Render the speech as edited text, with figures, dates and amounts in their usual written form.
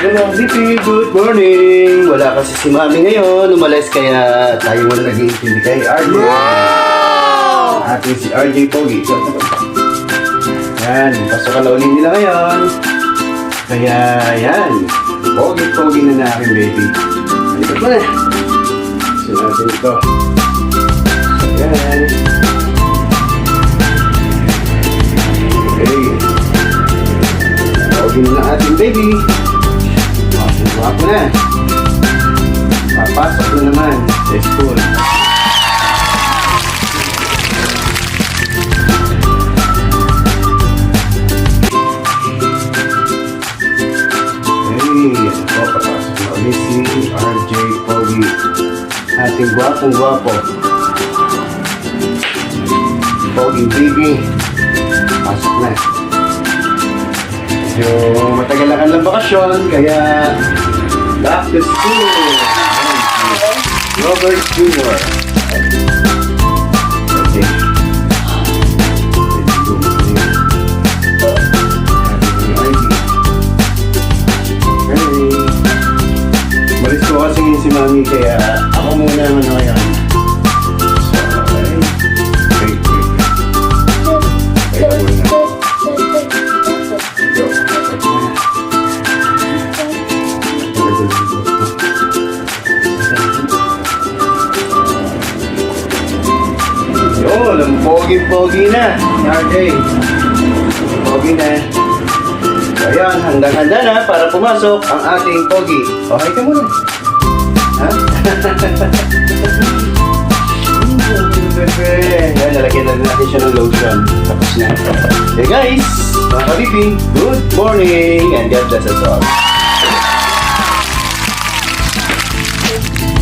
Hello, Zippy. Good morning. Wala kasi si Mami ngayon. Umalis kaya tayo muna nag-iintindi kay RJ. Wow! Ating si RJ Pogi. Yan, pasok ka na ulit nila ngayon. Kaya yan, Pogi na na aking baby. Halipad mo na. Gusto natin ito. Yan. Okay. Pogi na ating baby. Pasok na. Papasok na naman sa school. Papasok na ulit si RJ Pogi. Ating gwapong-gwapo. Pogi baby. Pasok na. Medyo matagal na kanilang bakasyon, kaya back to school. Robert Jr. Okay. Malis ko kasi si Mami, kaya ako muna naman ngayon. So, okay. Wait. Kaya muna. Yun, ang pogi na. RJ. Pogi na. So yan, handang-handa na para pumasok ang ating Pogi. Okay ka muna. Ha? Yan, nalagyan na natin siya ng lotion. Tapos na. Hey guys, mga kabibi, good morning and God bless us all.